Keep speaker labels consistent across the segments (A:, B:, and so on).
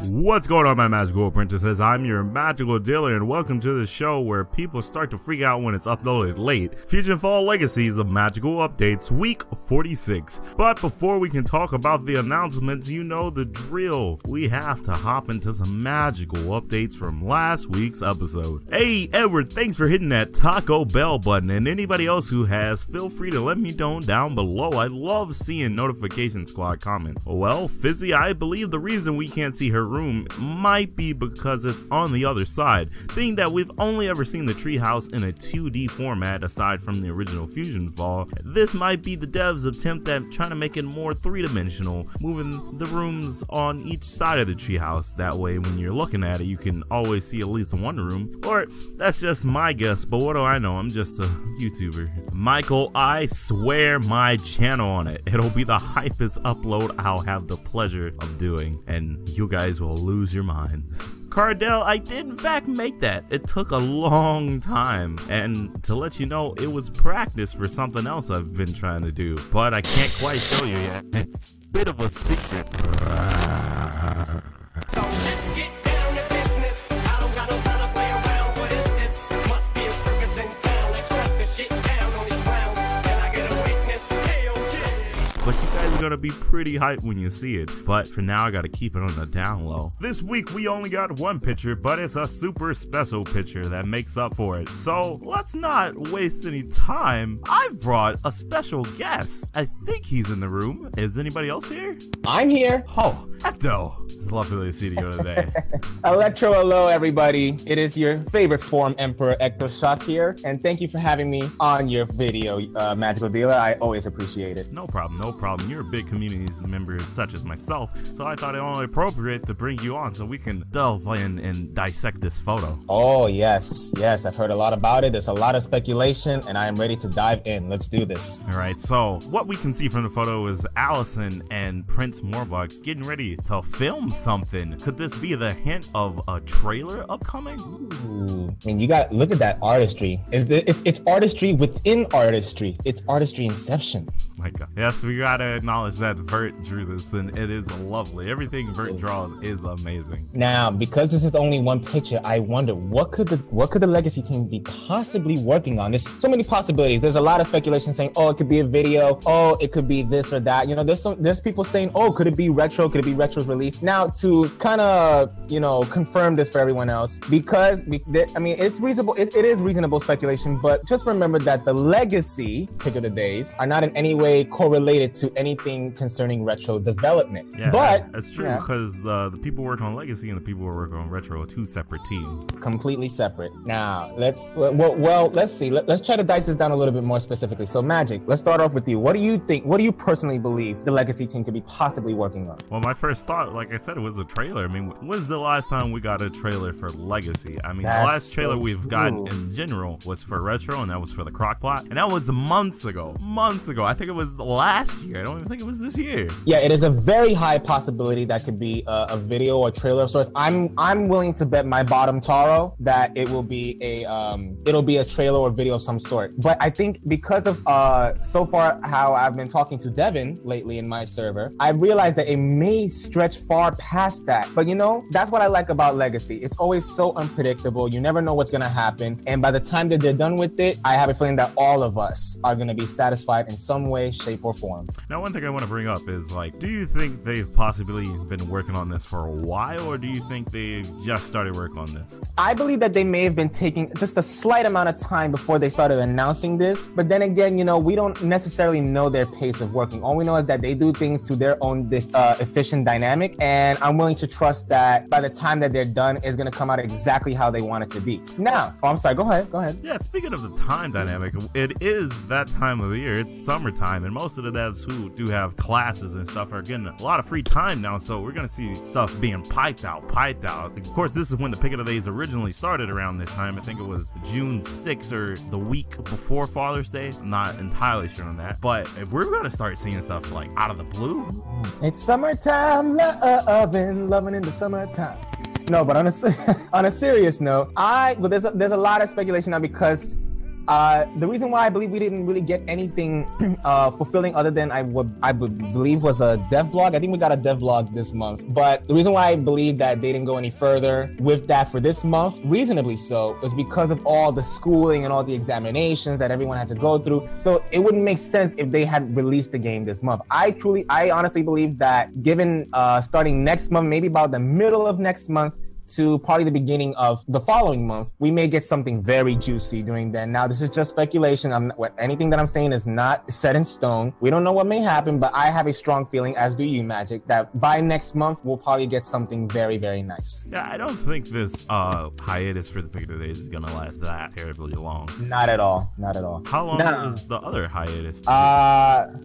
A: What's going on, my magical apprentices? I'm your magical dealer, and welcome to the show where people start to freak out when it's uploaded late. FusionFall Legacies of Magical Updates, week 46. But before we can talk about the announcements, you know the drill. We have to hop into some magical updates from last week's episode. Hey, Edward, thanks for hitting that Taco Bell button, and anybody else who has, feel free to let me know down below. I love seeing Notification Squad comment. Well, Fizzy, I believe the reason we can't see her room might be because it's on the other side, being that we've only ever seen the treehouse in a 2D format aside from the original FusionFall. This might be the devs' attempt at trying to make it more three-dimensional, moving the rooms on each side of the treehouse. That way when you're looking at it you can always see at least one room. Or that's just my guess, but what do I know? I'm just a YouTuber. Michael, I swear my channel on it. It'll be the hypest upload I'll have the pleasure of doing, and you guys will lose your minds. Cardell, I did in fact make that. It took a long time, and to let you know, it was practice for something else I've been trying to do, but I can't quite show you yet. It's a bit of a secret.
B: So let's get down to business. I don't got no time to play around. What is this? Must be a circus in town. Let's shut the shit down on these clowns. Can I get a witness? Hell yeah.
A: But you guys are gonna be pretty hyped when you see it. But for now, I gotta keep it on the down low. This week, we only got one picture, but it's a super special picture that makes up for it. So let's not waste any time. I've brought a special guest. I think he's in the room. Is anybody else here?
C: I'm here.
A: Oh, Ecto. It's lovely to see you today.
C: Electro, hello everybody. It is your favorite form Emperor Ecto Shock here, and thank you for having me on your video, Magical Dealer. I always appreciate it.
A: No problem, no problem. You're a big community member such as myself, so I thought it only appropriate to bring you on so we can delve in and dissect this photo.
C: Oh yes, yes, I've heard a lot about it. There's a lot of speculation, and I am ready to dive in. Let's do this.
A: All right, so what we can see from the photo is Allison and Prince Morbucks getting ready to film something. Could this be the hint of a trailer upcoming?
C: Ooh, I mean, you got look at that artistry. It's artistry within artistry. It's artistry inception.
A: My God. Yes, we gotta acknowledge that Vert drew this, and it is lovely. Everything Vert draws is amazing.
C: Now, because this is only one picture, I wonder what could the Legacy team be possibly working on? There's so many possibilities. There's a lot of speculation saying, oh, it could be a video. Oh, it could be this or that. You know, there's people saying, oh, could it be retro? Could it be retro's release? Now, to kind of, you know, confirm this for everyone else, because I mean, it's reasonable. It is reasonable speculation, but just remember that the Legacy pick of the days are not in any way correlated to anything concerning retro development.
A: Yeah,
C: but
A: that's true, because the people working on Legacy and the people who work on retro are two separate teams.
C: Completely separate. Now, let's see. Let's try to dice this down a little bit more specifically. So, Magic, let's start off with you. What do you think? What do you personally believe the Legacy team could be possibly working on?
A: Well, my first thought, like I said, it was a trailer. I mean, when's the last time we got a trailer for Legacy? I mean, the last trailer we've gotten in general was for retro, and that was for the Crockpot, and that was months ago. I think it was last year. I don't even think it was this year.
C: Yeah, it is a very high possibility that could be a video or trailer of sorts. I'm willing to bet my bottom taro that it will be a trailer or video of some sort. But I think because of so far how I've been talking to Devin lately in my server, I realized that it may stretch far past that. But you know, that's what I like about Legacy. It's always so unpredictable. You never know what's gonna happen. And by the time that they're done with it, I have a feeling that all of us are gonna be satisfied in some way, shape, or form.
A: Now, one thing I want to bring up is, like, do you think they've possibly been working on this for a while, or do you think they've just started work on this?
C: I believe that they may have been taking just a slight amount of time before they started announcing this, but then again, you know, we don't necessarily know their pace of working. All we know is that they do things to their own efficient dynamic, and I'm willing to trust that by the time that they're done, it's going to come out exactly how they want it to be. Now, oh, I'm sorry, go ahead.
A: Yeah, speaking of the time dynamic, it is that time of the year. It's summertime, and most of the devs who do have classes and stuff are getting a lot of free time now, so we're gonna see stuff being piped out. Of course, this is when the pick of the days originally started around this time. I think it was June 6th or the week before Father's Day. I'm not entirely sure on that, but if we're gonna start seeing stuff like out of the blue.
C: It's summertime, loving in the summertime. No, but on a serious note, there's a lot of speculation now because The reason why I believe we didn't really get anything fulfilling other than I would believe was a dev blog. I think we got a dev blog this month. But the reason why I believe that they didn't go any further with that for this month, reasonably so, was because of all the schooling and all the examinations that everyone had to go through. So it wouldn't make sense if they had released the game this month. I honestly believe that given starting next month, maybe about the middle of next month, to probably the beginning of the following month, we may get something very juicy during then. Now, this is just speculation. Anything that I'm saying is not set in stone. We don't know what may happen, but I have a strong feeling, as do you, Magic, that by next month, we'll probably get something very, very nice.
A: Yeah, I don't think this hiatus for the Pick of the Days is gonna last that terribly long.
C: Not at all. Not at all.
A: How long was the other hiatus?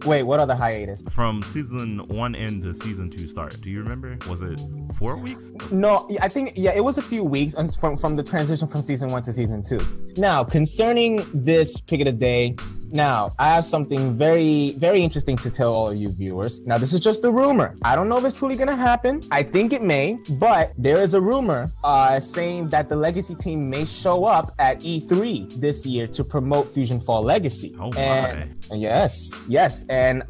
C: Wait, what other hiatus?
A: From season 1 end to season 2 start. Do you remember? Was it 4 weeks?
C: No, I think, yeah, it was a few weeks from the transition from season 1 to season 2. Now, concerning this Pick of the Day, now, I have something very, very interesting to tell all of you viewers. Now, this is just a rumor. I don't know if it's truly going to happen. I think it may, but there is a rumor saying that the Legacy team may show up at E3 this year to promote FusionFall Legacy.
A: Oh, my.
C: Yes. And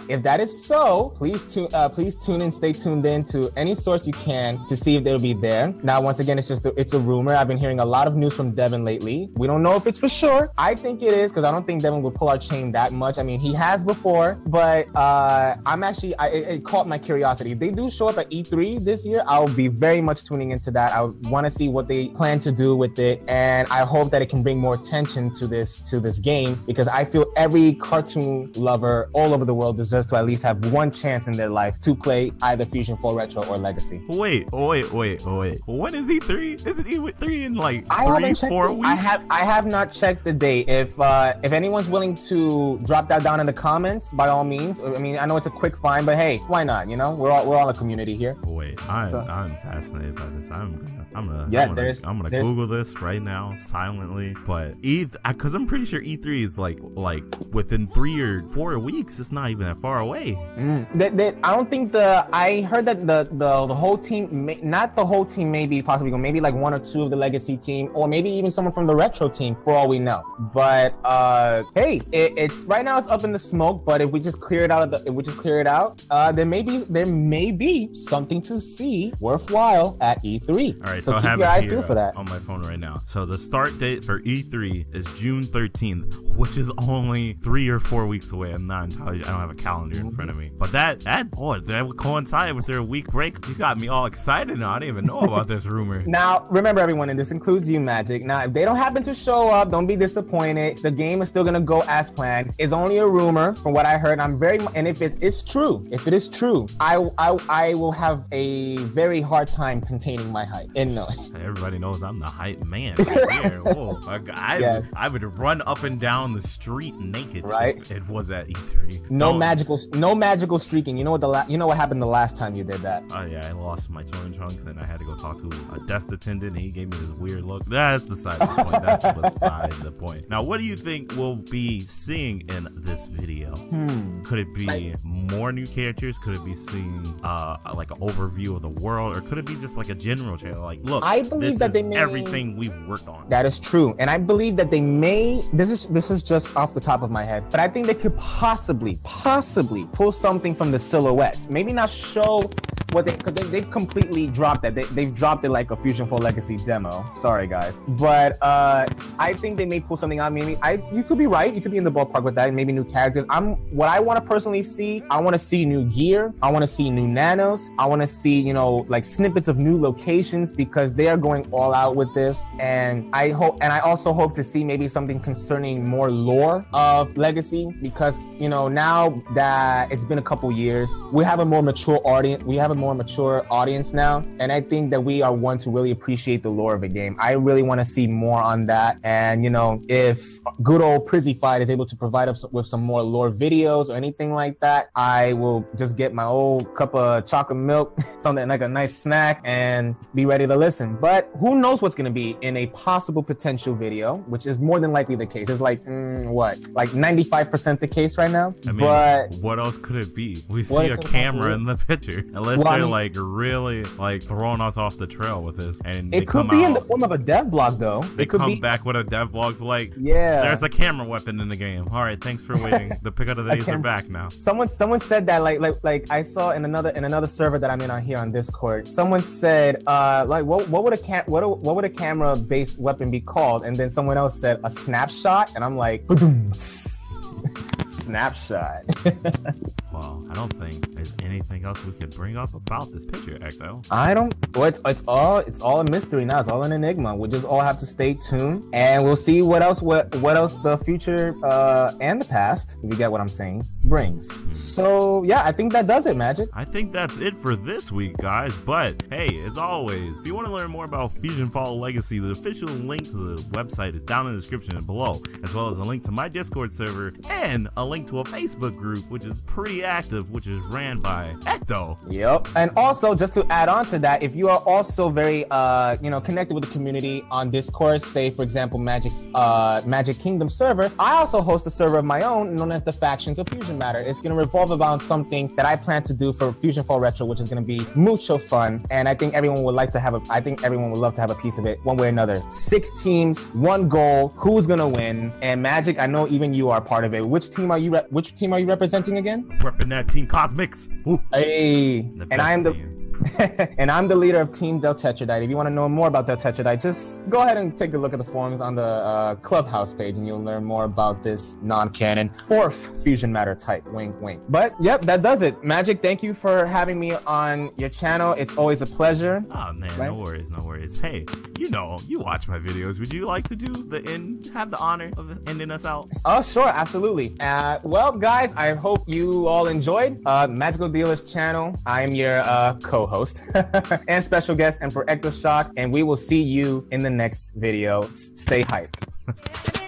C: if that is so, please tune in, stay tuned in to any source you can to see if they'll be there. Now, once again, it's a rumor. I've been hearing a lot of news from Devin lately. We don't know if it's for sure. I think it is, because I don't think Devin would pull our chain that much. I mean, he has before, but it caught my curiosity. If they do show up at E3 this year, I'll be very much tuning into that. I want to see what they plan to do with it, and I hope that it can bring more attention to this game, because I feel every cartoon lover all over the world deserves to at least have one chance in their life to play either FusionFall Retro or Legacy.
A: Wait. When is E3? Is it E3 in like 4 weeks?
C: I have not checked the date. If anyone's willing to drop that down in the comments, by all means. I mean, I know it's a quick find, but hey, why not? You know, we're all a community here.
A: Wait, I'm fascinated by this. I'm gonna Google this right now silently. But because I'm pretty sure E3 is like within 3 or 4 weeks. It's not even that far away.
C: I don't think I heard that the whole team, not the whole team, maybe possibly maybe like 1 or 2 of the Legacy team, or maybe even someone from the Retro team, for all we know. But hey, it's right now it's up in the smoke. But if we just clear it out, there may be something to see worthwhile at E3.
A: All right,
C: so
A: I
C: keep
A: have
C: your
A: it
C: eyes
A: here
C: peeled for that.
A: on my phone right now. So the start date for E3 is June 13th, which is only 3 or 4 weeks away. I'm not entirely. I don't have a calendar in front of me, but that would coincide with their week break. You got me all excited now. I didn't even know about this rumor.
C: Now, remember everyone, and this includes you, Magic. Now, if they don't happen to show up, don't be disappointed. The game is still gonna go as planned. It's only a rumor, from what I heard. And if it is true, I will have a very hard time containing my hype. And no,
A: everybody knows I'm the hype man right here. Whoa, I would run up and down the street naked,
C: right?
A: If it was at E3.
C: No magical streaking. You know what happened the last time you did that?
A: Oh yeah, I lost my chilling trunks and I had to go talk to a desk attendant and he gave me this weird look. That's beside the point. Now, what do you think we'll be seeing in this video? Could it be more new characters? Could it be seeing like an overview of the world, or could it be just like a general trailer? Like, look,
C: I believe that they may
A: everything we've worked on.
C: That is true, and I believe that they may. This is just off the top of my head, but I think they could possibly pull something from the silhouettes. Maybe not show what they've completely dropped that. They've dropped it like a FusionFall Legacy demo. Sorry guys, but I think they may pull something out. Maybe you could be right. You could be in the ballpark with that. Maybe new characters. What I want to personally see. I want to see new gear. I want to see new nanos. I want to see like snippets of new locations, because they are going all out with this. And I also hope to see maybe something concerning more lore of Legacy, because now that it's been a couple years, we have a more mature audience now, and I think that we are one to really appreciate the lore of a game. I really want to see more on that. And if good old Prizzified is able to provide us with some more lore videos or anything like that, I will just get my old cup of chocolate milk, something like a nice snack, and be ready to listen. But who knows what's going to be in a possible potential video, which is more than likely the case. It's like 95% the case right now.
A: I mean,
C: but
A: what else could it be? We see a camera in the picture. Unless unless
C: Well, I
A: they're
C: mean-
A: like really like throwing us off the trail with this, and they
C: It could
A: come
C: be
A: out,
C: in the form of a dev blog, though.
A: they
C: It could
A: come
C: be.
A: back with a dev blog like,
C: Yeah.
A: there's a camera weapon in the game. All right, thanks for waiting. The pick of the days are back now.
C: Someone said that like I saw in another server that I'm in on here on Discord. Someone said like what would a camera based weapon be called? And then someone else said a snapshot, and I'm like, snapshot.
A: Well, I don't think there's anything else we could bring up about this picture, Ecto.
C: I don't. Well, it's all a mystery now. It's all an enigma. We just all have to stay tuned, and we'll see what else the future and the past, if you get what I'm saying, brings. So yeah, I think that does it, Magic.
A: I think that's it for this week, guys. But hey, as always, if you want to learn more about FusionFall Legacy, the official link to the website is down in the description and below, as well as a link to my Discord server and a link to a Facebook group, which is pretty active, which is ran by Ecto.
C: Yep. And also, just to add on to that, if you are also very connected with the community on Discord, say for example Magic Kingdom server, I also host a server of my own known as the Factions of Fusion Matter. It's going to revolve around something that I plan to do for FusionFall Retro, which is going to be mucho fun, and I think everyone would love to have a piece of it one way or another. 6 teams, 1 goal, who's going to win? And Magic, I know even you are part of it. Which team are you representing again?
A: Repping that Team Cosmics. Ooh,
C: Hey,
A: the
C: and
A: best
C: I'm the
A: team.
C: and I'm the leader of Team Del Tetradite. If you want to know more about Del Tetradite, just go ahead and take a look at the forums on the Clubhouse page, and you'll learn more about this non-canon 4th Fusion Matter type. Wink, wink. But yep, that does it. Magic, thank you for having me on your channel. It's always a pleasure.
A: Oh man,
C: Right?
A: no worries. Hey, you watch my videos. Would you like to have the honor of ending us out?
C: Oh, sure, absolutely. Well, guys, I hope you all enjoyed Magical Dealer's channel. I'm your co-host and special guest, Emperor Ecto Shock, and we will see you in the next video. Stay hyped.